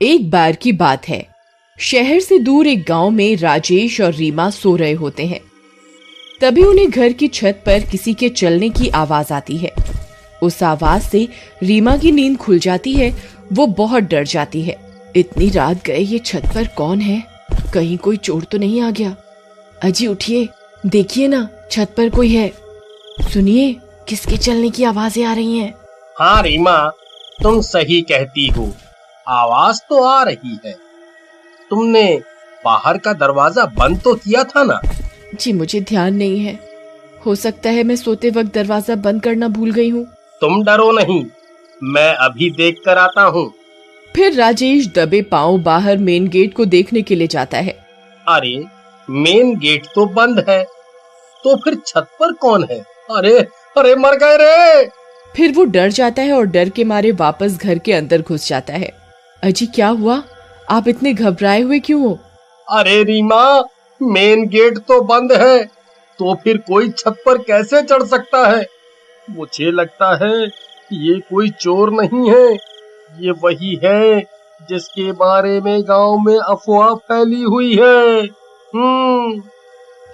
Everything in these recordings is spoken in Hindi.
एक बार की बात है। शहर से दूर एक गांव में राजेश और रीमा सो रहे होते हैं। तभी उन्हें घर की छत पर किसी के चलने की आवाज आती है। उस आवाज से रीमा की नींद खुल जाती है। वो बहुत डर जाती है। इतनी रात गए, ये छत पर कौन है? कहीं कोई चोर तो नहीं आ गया? अजी उठिए, देखिए ना, छत पर कोई है। सुनिए, किसके चलने की आवाजें आ रही हैं। हाँ रीमा, तुम सही कहती हो, आवाज तो आ रही है। तुमने बाहर का दरवाजा बंद तो किया था ना? जी मुझे ध्यान नहीं है। हो सकता है मैं सोते वक्त दरवाजा बंद करना भूल गई हूँ। तुम डरो नहीं, मैं अभी देख कर आता हूँ। फिर राजेश दबे पांव बाहर मेन गेट को देखने के लिए जाता है। अरे, मेन गेट तो बंद है, तो फिर छत पर कौन है? अरे अरे, मर गए रे! फिर वो डर जाता है और डर के मारे वापस घर के अंदर घुस जाता है। अजी क्या हुआ? आप इतने घबराए हुए क्यों हो? अरे रीमा, मेन गेट तो बंद है, तो फिर कोई छत पर कैसे चढ़ सकता है? मुझे लगता है ये कोई चोर नहीं है, ये वही है जिसके बारे में गांव में अफवाह फैली हुई है।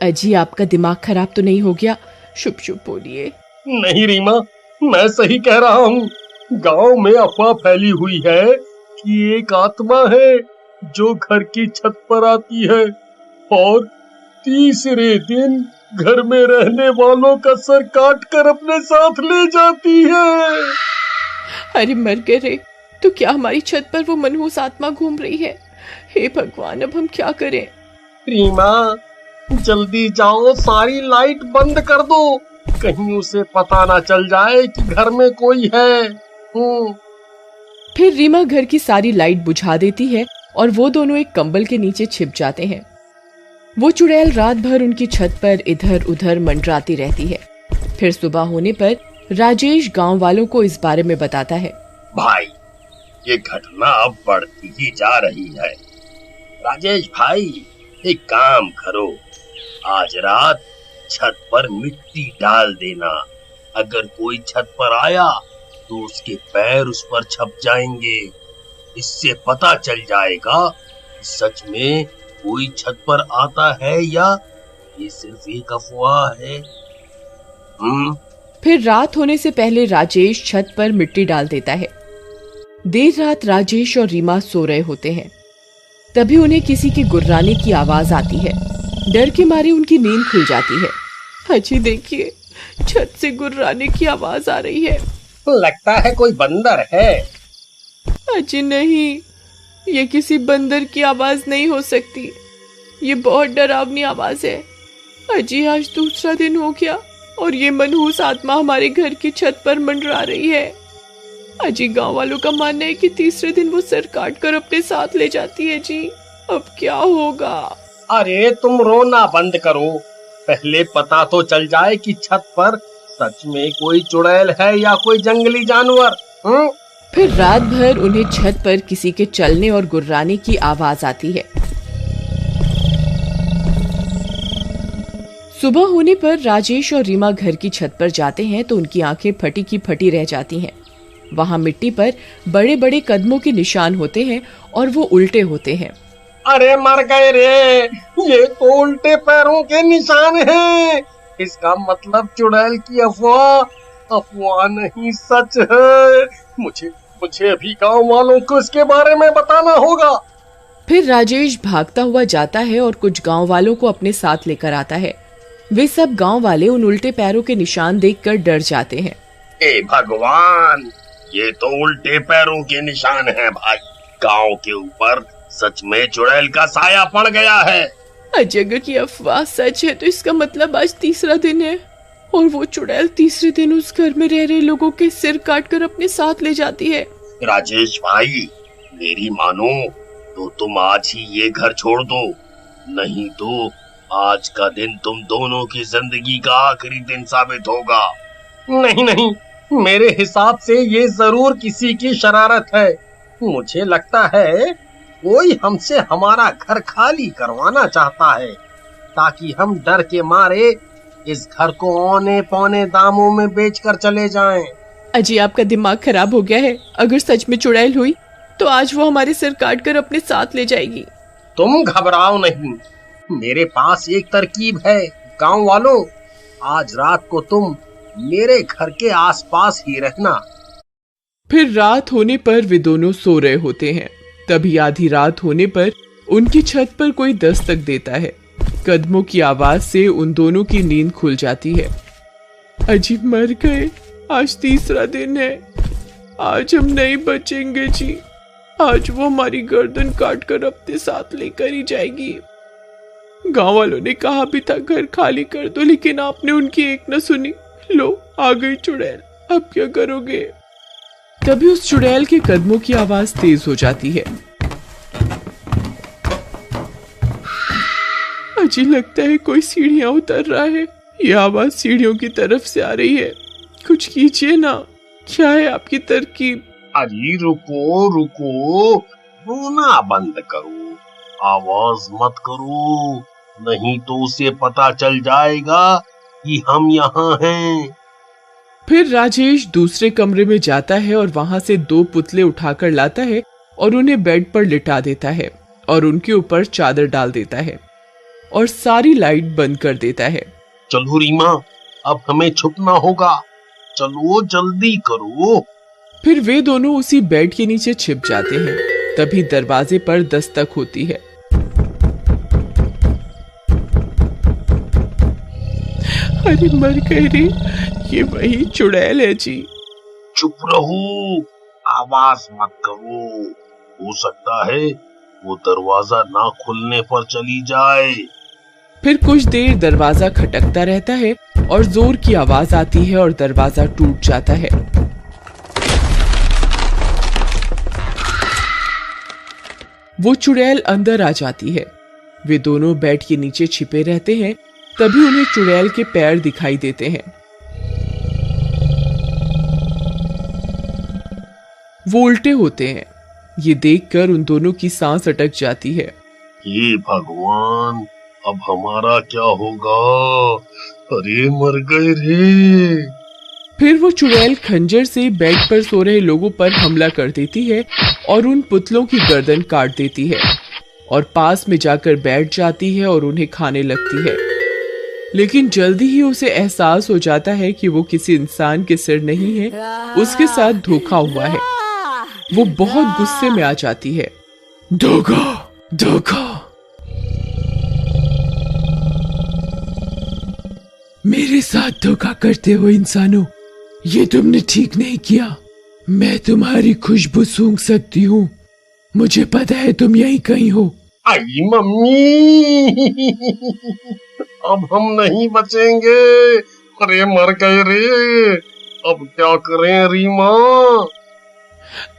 अजी आपका दिमाग खराब तो नहीं हो गया? शुभ शुभ बोलिए। नहीं रीमा, मैं सही कह रहा हूँ। गांव में अफवाह फैली हुई है कि एक आत्मा है जो घर की छत पर आती है और तीसरे दिन घर में रहने वालों का सर काट कर अपने साथ ले जाती है। अरे मर गए रे! तो क्या हमारी छत पर वो मनहूस आत्मा घूम रही है? हे भगवान, अब हम क्या करें? रीमा, जल्दी जाओ, सारी लाइट बंद कर दो, कहीं उसे पता ना चल जाए कि घर में कोई है। फिर रीमा घर की सारी लाइट बुझा देती है और वो दोनों एक कंबल के नीचे छिप जाते हैं। वो चुड़ैल रात भर उनकी छत पर इधर उधर मंडराती रहती है। फिर सुबह होने पर राजेश गांव वालों को इस बारे में बताता है। भाई, ये घटना अब बढ़ती ही जा रही है। राजेश भाई, एक काम करो, आज रात छत पर मिट्टी डाल देना। अगर कोई छत पर आया तो उसके पैर उस पर छप जाएंगे। इससे पता चल जाएगा कि सच में कोई छत पर आता है या ये सिर्फ एक अफवाह है। फिर रात होने से पहले राजेश छत पर मिट्टी डाल देता है। देर रात राजेश और रीमा सो रहे होते हैं। तभी उन्हें किसी के गुर्राने की आवाज आती है। डर के मारे उनकी नींद खुल जाती है। अजी देखिए, छत से गुर्राने की आवाज आ रही है। लगता है कोई बंदर है। अजी नहीं, ये किसी बंदर की आवाज नहीं हो सकती। ये बहुत डरावनी आवाज है। अजी आज दूसरा दिन हो गया और ये मनहूस आत्मा हमारे घर की छत पर मंडरा रही है। अजी गांव वालों का मानना है कि तीसरे दिन वो सर काट कर अपने साथ ले जाती है। जी अब क्या होगा? अरे तुम रोना बंद करो, पहले पता तो चल जाए कि छत पर सच में कोई चुड़ैल है या कोई जंगली जानवर। फिर रात भर उन्हें छत पर किसी के चलने और गुर्राने की आवाज आती है। सुबह होने पर राजेश और रीमा घर की छत पर जाते हैं तो उनकी आंखें फटी की फटी रह जाती हैं। वहां मिट्टी पर बड़े बड़े कदमों के निशान होते हैं और वो उल्टे होते हैं। अरे मर गए रे, ये तो उल्टे पैरों के निशान हैं। इसका मतलब चुड़ैल की अफवाह नहीं, सच है। मुझे अभी गांव वालों को इसके बारे में बताना होगा। फिर राजेश भागता हुआ जाता है और कुछ गांव वालों को अपने साथ लेकर आता है। वे सब गांव वाले उन उल्टे पैरों के निशान देखकर डर जाते हैं। ए भगवान, ये तो उल्टे पैरों के निशान हैं भाई। गांव के ऊपर सच में चुड़ैल का साया पड़ गया है। अगर की अफवाह सच है तो इसका मतलब आज तीसरा दिन है और वो चुड़ैल तीसरे दिन उस घर में रह रहे लोगों के सिर काटकर अपने साथ ले जाती है। राजेश भाई, मेरी मानो तो तुम आज ही ये घर छोड़ दो, नहीं तो आज का दिन तुम दोनों की जिंदगी का आखिरी दिन साबित होगा। नहीं, मेरे हिसाब से ये जरूर किसी की शरारत है। मुझे लगता है कोई हमसे हमारा घर खाली करवाना चाहता है ताकि हम डर के मारे इस घर को औने पौने दामों में बेचकर चले जाएं। अजी आपका दिमाग खराब हो गया है। अगर सच में चुड़ैल हुई तो आज वो हमारे सिर काट कर अपने साथ ले जाएगी। तुम घबराओ नहीं, मेरे पास एक तरकीब है। गांव वालों, आज रात को तुम मेरे घर के आसपास ही रहना। फिर रात होने पर वे दोनों सो रहे होते हैं। तभी आधी रात होने पर उनकी छत पर कोई दस्तक देता है। कदमों की आवाज से उन दोनों की नींद खुल जाती है। अजी मर गए, आज तीसरा दिन है, आज हम नहीं बचेंगे जी। आज वो हमारी गर्दन काट कर अपने साथ लेकर ही जाएगी। गांव वालों ने कहा भी था घर खाली कर दो, लेकिन आपने उनकी एक न सुनी। लो आ गई चुड़ैल, अब क्या करोगे? तभी उस चुड़ैल के कदमों की आवाज तेज हो जाती है। अजी लगता है कोई सीढ़ियां उतर रहा है। यह आवाज सीढ़ियों की तरफ से आ रही है। कुछ कीजिए ना, क्या है आपकी तरकीब? अजी रुको रुको, रोना बंद करो, आवाज मत करो, नहीं तो उसे पता चल जाएगा कि हम यहाँ हैं। फिर राजेश दूसरे कमरे में जाता है और वहां से 2 पुतले उठाकर लाता है और उन्हें बेड पर लिटा देता है और उनके ऊपर चादर डाल देता है और सारी लाइट बंद कर देता है। चलो रीमा, अब हमें छुपना होगा, चलो जल्दी करो। फिर वे दोनों उसी बेड के नीचे छिप जाते हैं। तभी दरवाजे पर दस्तक होती है। अरे मर गए रे, ये वही चुड़ैल है जी। चुप रहो, आवाज मत करो, हो सकता है वो दरवाजा ना खुलने पर चली जाए। फिर कुछ देर दरवाजा खटकता रहता है और जोर की आवाज आती है और दरवाजा टूट जाता है। वो चुड़ैल अंदर आ जाती है। वे दोनों बेड के नीचे छिपे रहते हैं। तभी उन्हें चुड़ैल के पैर दिखाई देते हैं। वो उल्टे होते हैं। ये देखकर उन दोनों की सांस अटक जाती है। हे भगवान, अब हमारा क्या होगा? अरे मर गए रे। फिर वो चुड़ैल खंजर से बेड पर सो रहे लोगों पर हमला कर देती है और उन पुतलों की गर्दन काट देती है और पास में जाकर बैठ जाती है और उन्हें खाने लगती है। लेकिन जल्दी ही उसे एहसास हो जाता है कि वो किसी इंसान के सिर नहीं है, उसके साथ धोखा हुआ है। वो बहुत गुस्से में आ जाती है। धोखा, धोखा, मेरे साथ धोखा करते हो इंसानों, ये तुमने ठीक नहीं किया। मैं तुम्हारी खुशबू सूंघ सकती हूँ, मुझे पता है तुम यहीं कहीं हो। आई मम्मी, अब हम नहीं बचेंगे। अरे मर गए रे, अब क्या करें रीमा?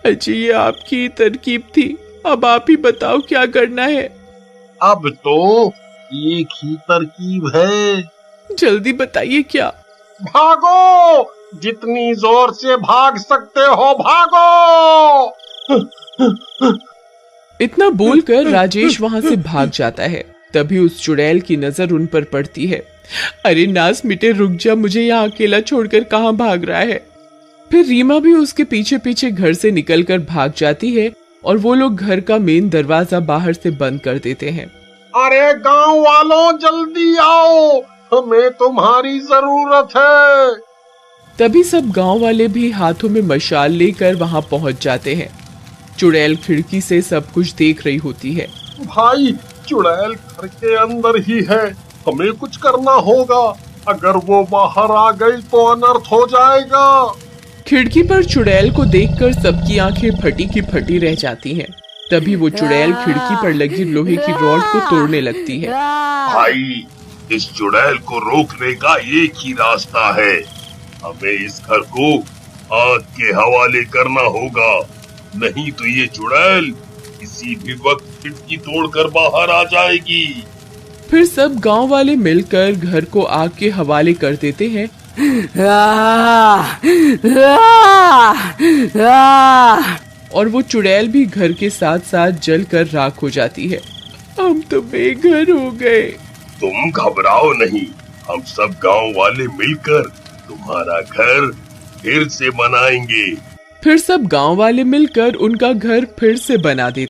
अजी ये आपकी तरकीब थी, अब आप ही बताओ क्या करना है। अब तो एक ही तरकीब है। जल्दी बताइए क्या? भागो, जितनी जोर से भाग सकते हो भागो। इतना बोलकर राजेश वहां से भाग जाता है। तभी उस चुड़ैल की नजर उन पर पड़ती है। अरे नास मिटे, रुक जा, मुझे यहाँ अकेला छोड़कर कहाँ भाग रहा है। फिर रीमा भी उसके पीछे पीछे घर से निकलकर भाग जाती है और वो लोग घर का मेन दरवाजा बाहर से बंद कर देते हैं। अरे गांव वालों जल्दी आओ, हमें तुम्हारी जरूरत है। तभी सब गांव वाले भी हाथों में मशाल लेकर वहां पहुंच जाते हैं। चुड़ैल खिड़की से सब कुछ देख रही होती है। भाई, चुड़ैल घर के अंदर ही है, हमें कुछ करना होगा। अगर वो बाहर आ गई तो अनर्थ हो जाएगा। खिड़की पर चुड़ैल को देखकर सबकी आंखें फटी की फटी रह जाती हैं। तभी वो चुड़ैल खिड़की पर लगी लोहे की रॉड को तोड़ने लगती है। भाई, इस चुड़ैल को रोकने का एक ही रास्ता है, हमें इस घर को आग के हवाले करना होगा, नहीं तो ये चुड़ैल किसी भी वक्त खिड़की तोड़कर बाहर आ जाएगी। फिर सब गांव वाले मिलकर घर को आग के हवाले कर देते हैं। और वो चुड़ैल भी घर के साथ साथ जलकर राख हो जाती है। हम तो बेघर हो गए। तुम घबराओ नहीं, हम सब गांव वाले मिलकर तुम्हारा घर फिर से बनाएंगे। फिर सब गांव वाले मिलकर उनका घर फिर से बना देते।